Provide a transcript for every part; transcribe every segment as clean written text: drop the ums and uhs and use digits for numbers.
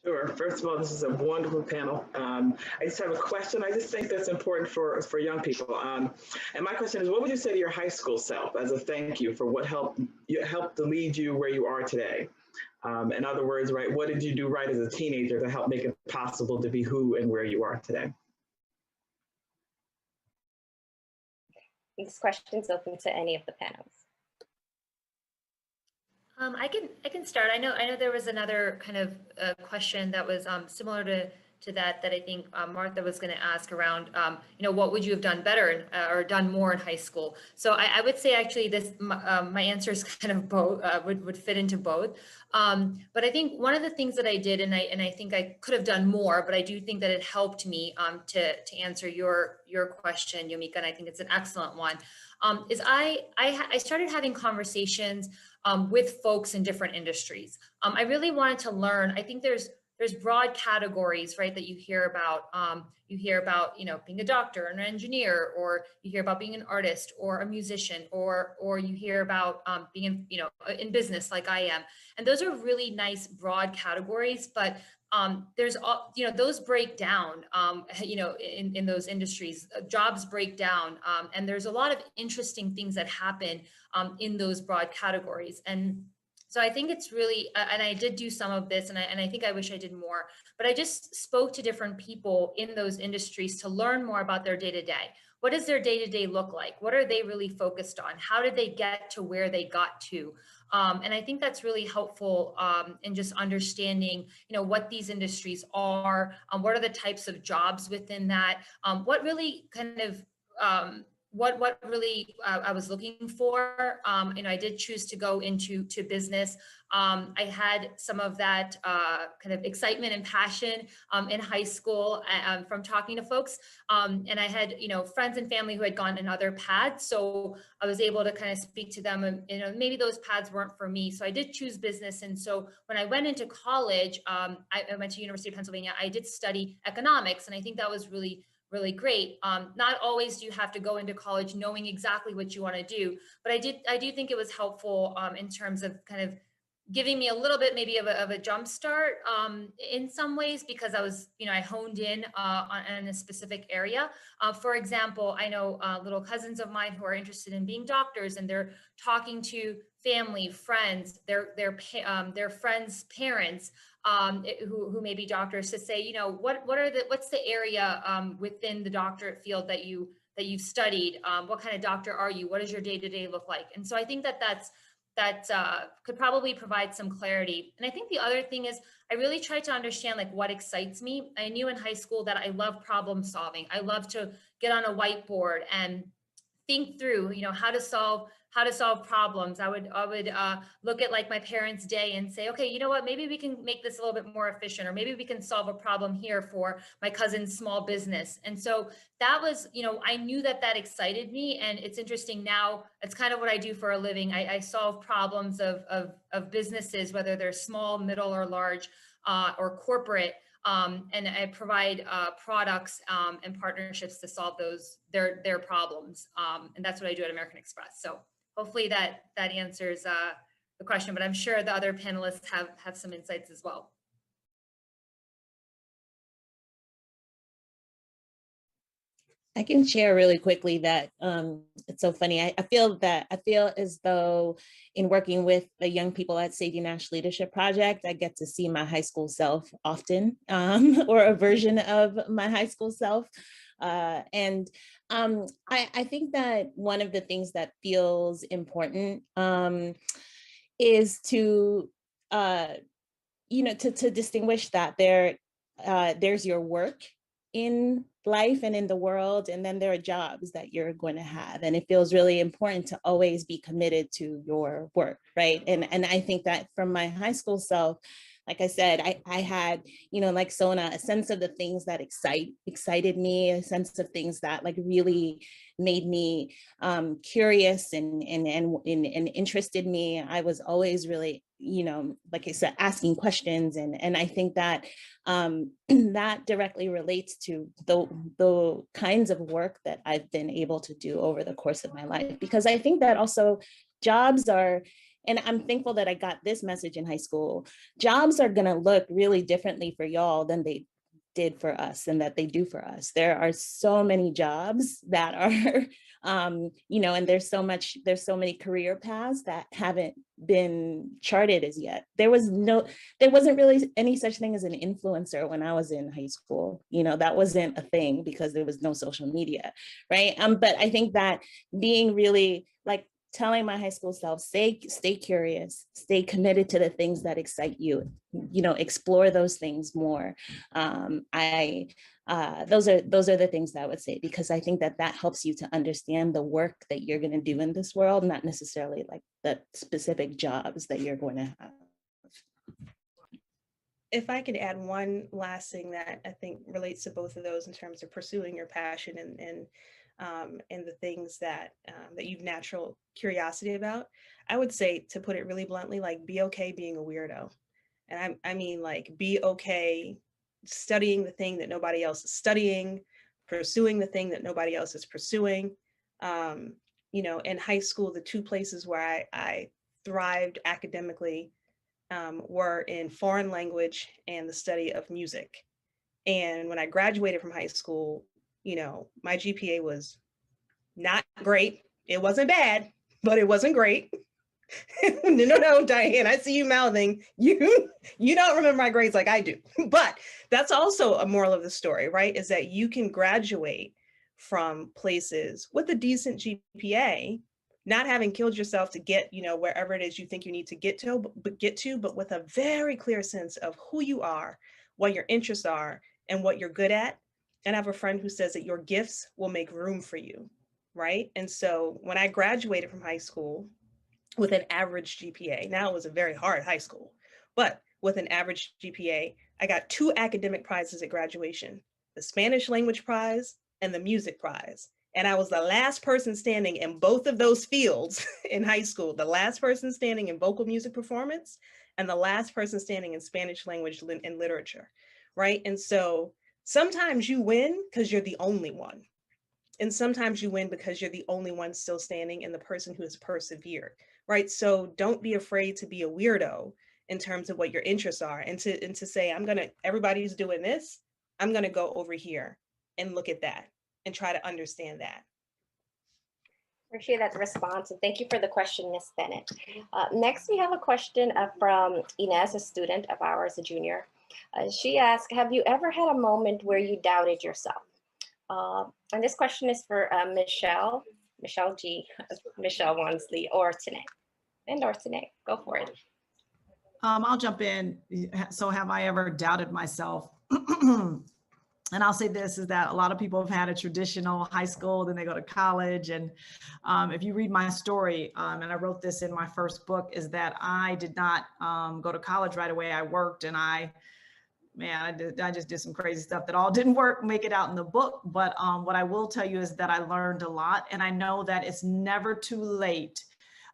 Sure. First of all, this is a wonderful panel. I just have a question. I just think that's important for young people. And my question is, what would you say to your high school self as a thank you for what helped to lead you where you are today? In other words, right, what did you do right as a teenager to help make it possible to be who and where you are today? This question's open to any of the panels. I can start. I know there was another kind of question that was similar to that I think Martha was going to ask around, what would you have done better or done more in high school? So I would say actually this my answer is kind of both would fit into both. But I think one of the things that I did, and I think I could have done more, but I do think that it helped me to answer your question, Yomika, and I think it's an excellent one. Is I started having conversations with folks in different industries. I really wanted to learn. I think there's broad categories, right, that you hear about. You hear about, being a doctor, an engineer, or you hear about being an artist or a musician, or you hear about being, in business like I am. And those are really nice broad categories, but there's all, those break down, in those industries, jobs break down, and there's a lot of interesting things that happen in those broad categories. And so I think it's really, and I did do some of this, and I think I wish I did more, but I just spoke to different people in those industries to learn more about their day-to-day. What does their day-to-day look like? What are they really focused on? How did they get to where they got to? And I think that's really helpful in just understanding, what these industries are, what are the types of jobs within that, what really kind of, what really I was looking for. I did choose to go into business. I had some of that kind of excitement and passion in high school from talking to folks. And I had, friends and family who had gone in other paths. So I was able to kind of speak to them and, maybe those paths weren't for me. So I did choose business. And so when I went into college, I went to University of Pennsylvania, I did study economics. And I think that was really great. Not always do you have to go into college knowing exactly what you want to do, but I do think it was helpful in terms of kind of giving me a little bit maybe of a jump start in some ways, because I was, I honed in on a specific area. For example, I know little cousins of mine who are interested in being doctors, and they're talking to family, friends, their friends' parents who may be doctors to say, what's the area within the doctorate field that you've studied? What kind of doctor are you? What does your day-to-day look like? And so I think that could probably provide some clarity. And I think the other thing is I really tried to understand like what excites me. I knew in high school that I love problem solving. I love to get on a whiteboard and think through, how to solve problems. I would look at like my parents' day and say, okay, you know what, maybe we can make this a little bit more efficient, or maybe we can solve a problem here for my cousin's small business. And so that was, I knew that excited me. And it's interesting now, it's kind of what I do for a living. I solve problems of businesses, whether they're small, middle, or large, or corporate. And I provide products and partnerships to solve their problems. And that's what I do at American Express. So hopefully that answers the question, but I'm sure the other panelists have some insights as well. I can share really quickly that it's so funny. I feel as though in working with the young people at Sadie Nash Leadership Project, I get to see my high school self often, or a version of my high school self. And I think that one of the things that feels important is to distinguish that there's your work in life and in the world, and then there are jobs that you're going to have, and it feels really important to always be committed to your work, right? And I think that from my high school self, like I said, I had, like Sona, a sense of the things that excited me, a sense of things that like really made me curious and interested me. I was always really, like I said, asking questions. And I think that that directly relates to the kinds of work that I've been able to do over the course of my life, because I think that also jobs are, and I'm thankful that I got this message in high school. Jobs are going to look really differently for y'all than they did for us and that they do for us. There are so many jobs that are, and there's so many career paths that haven't been charted as yet. There wasn't really any such thing as an influencer when I was in high school. That wasn't a thing because there was no social media, right? But I think that being really like telling my high school self, stay curious, stay committed to the things that excite you, explore those things more. Those are the things that I would say, because I think that helps you to understand the work that you're going to do in this world, not necessarily like the specific jobs that you're going to have. If I could add one last thing that I think relates to both of those in terms of pursuing your passion and the things that you've natural curiosity about, I would say, to put it really bluntly, like, be okay being a weirdo. And I mean, like, be okay studying the thing that nobody else is studying, pursuing the thing that nobody else is pursuing. In high school, the two places where I thrived academically were in foreign language and the study of music. And when I graduated from high school, my GPA was not great. It wasn't bad, but it wasn't great. No, Diane, I see you mouthing. You don't remember my grades like I do. But that's also a moral of the story, right? Is that you can graduate from places with a decent GPA, not having killed yourself to get, wherever it is you think you need to get to, but with a very clear sense of who you are, what your interests are, and what you're good at. And I have a friend who says that your gifts will make room for you, right? And so when I graduated from high school with an average GPA, now it was a very hard high school, but with an average GPA, I got 2 academic prizes at graduation, the Spanish language prize and the music prize. And I was the last person standing in both of those fields in high school, the last person standing in vocal music performance and the last person standing in Spanish language and literature, right? And so sometimes you win because you're the only one. And sometimes you win because you're the only one still standing and the person who has persevered, right? So don't be afraid to be a weirdo in terms of what your interests are, and to say, everybody's doing this, I'm gonna go over here and look at that and try to understand that. Appreciate that response, and thank you for the question, Ms. Bennett. Next, we have a question from Inez, a student of ours, a junior. She asked, have you ever had a moment where you doubted yourself? And this question is for Michelle G, Michelle Wansley, or Tanae. And or Tanae, go for it. I'll jump in. So have I ever doubted myself? And I'll say this, is that a lot of people have had a traditional high school, then they go to college. And if you read my story, and I wrote this in my first book, is that I did not go to college right away. I worked, and I just did some crazy stuff that all didn't make it out in the book. But what I will tell you is that I learned a lot, and I know that it's never too late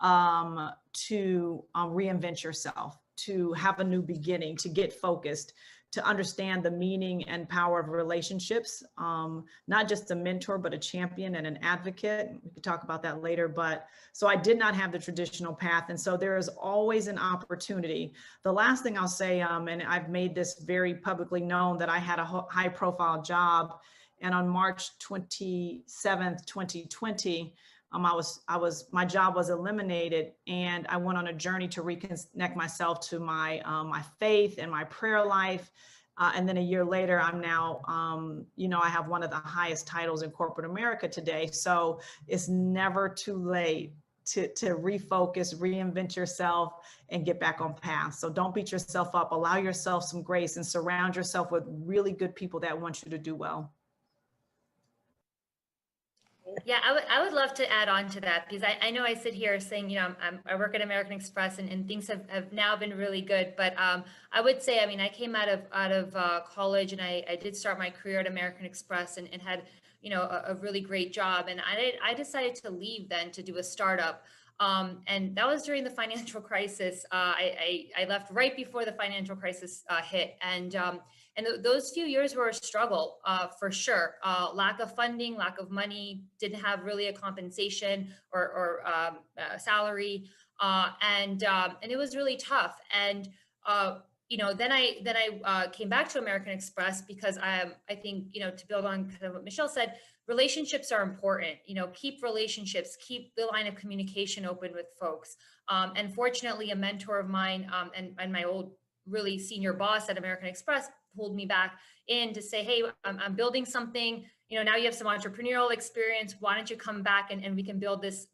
to reinvent yourself, to have a new beginning, to get focused, to understand the meaning and power of relationships, not just a mentor, but a champion and an advocate. We could talk about that later, but so I did not have the traditional path. And so there is always an opportunity. The last thing I'll say, and I've made this very publicly known, that I had a high profile job, and on March 27th, 2020, my job was eliminated, and I went on a journey to reconnect myself to my faith and my prayer life. And then a year later, I'm now, I have one of the highest titles in corporate America today. So it's never too late to refocus, reinvent yourself, and get back on path. So don't beat yourself up, allow yourself some grace, and surround yourself with really good people that want you to do well. Yeah, I would love to add on to that, because I know I sit here saying, I work at American Express, and things have now been really good. But I would say, I came out of college, and I did start my career at American Express, and had, a really great job. And I decided to leave then to do a startup. And that was during the financial crisis. I left right before the financial crisis hit. And those few years were a struggle, for sure. Lack of funding, lack of money, didn't have really a compensation or salary. And it was really tough. And you know, then I came back to American Express because I think, you know, to build on kind of what Michelle said, relationships are important. You know, keep relationships, keep the line of communication open with folks. And fortunately, a mentor of mine and my old really senior boss at American Express pulled me back in to say, hey, I'm building something. You know, now you have some entrepreneurial experience. Why don't you come back and we can build this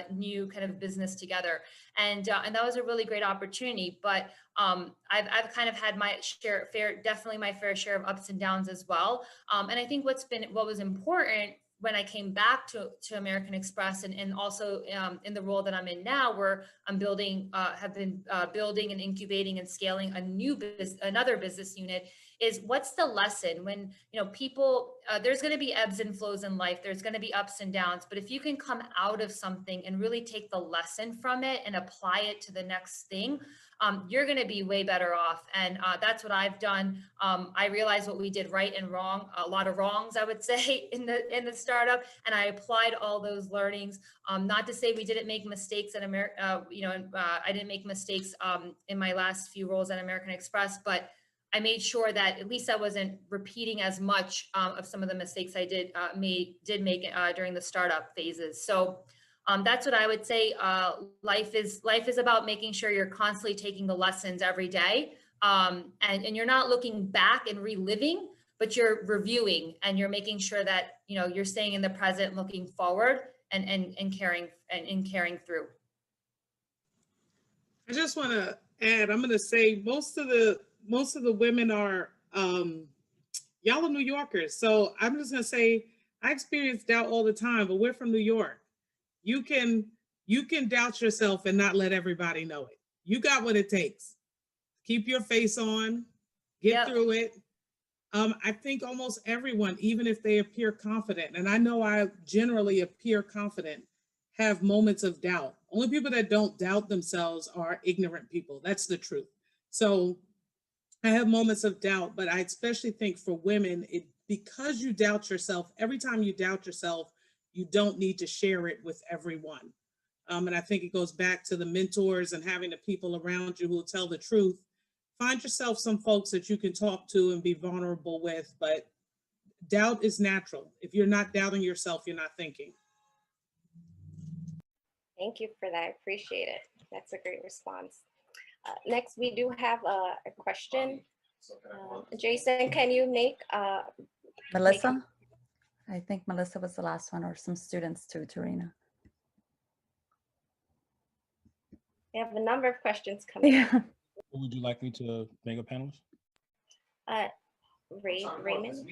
new kind of business together? And that was a really great opportunity. But I've kind of had my definitely my fair share of ups and downs as well. And I think what was important when I came back to American Express and also in the role that I'm in now, where I'm building, have been building and incubating and scaling another business unit, is what's the lesson when, you know, people, there's going to be ebbs and flows in life. There's going to be ups and downs, but if you can come out of something and really take the lesson from it and apply it to the next thing, you're going to be way better off. And that's what I've done. I realized what we did right and wrong, a lot of wrongs, I would say, in the startup, and I applied all those learnings. Not to say we didn't make mistakes at I didn't make mistakes in my last few roles at American Express, but I made sure that at least I wasn't repeating as much of some of the mistakes I did make during the startup phases. So that's what I would say. Life is about making sure you're constantly taking the lessons every day, and you're not looking back and reliving, but you're reviewing and you're making sure that, you know, you're staying in the present, looking forward, and carrying through. I just want to add, I'm going to say most of the women are y'all are New Yorkers. So I'm just going to say I experience doubt all the time, but we're from New York. You can doubt yourself and not let everybody know it. You got what it takes. Keep your face on, get through it. I think almost everyone, even if they appear confident, and I know I generally appear confident, have moments of doubt. Only people that don't doubt themselves are ignorant people. That's the truth. So I have moments of doubt, but I especially think for women, because you doubt yourself, every time you doubt yourself, you don't need to share it with everyone. And I think it goes back to the mentors and having the people around you who will tell the truth. Find yourself some folks that you can talk to and be vulnerable with, but doubt is natural. If you're not doubting yourself, you're not thinking. Thank you for that. I appreciate it. That's a great response. Next, we do have a question. Jason, can you make Melissa? I think Melissa was the last one, or some students too, Tarina. We have a number of questions coming. Yeah. Would you like me to make a panelist? Raymond?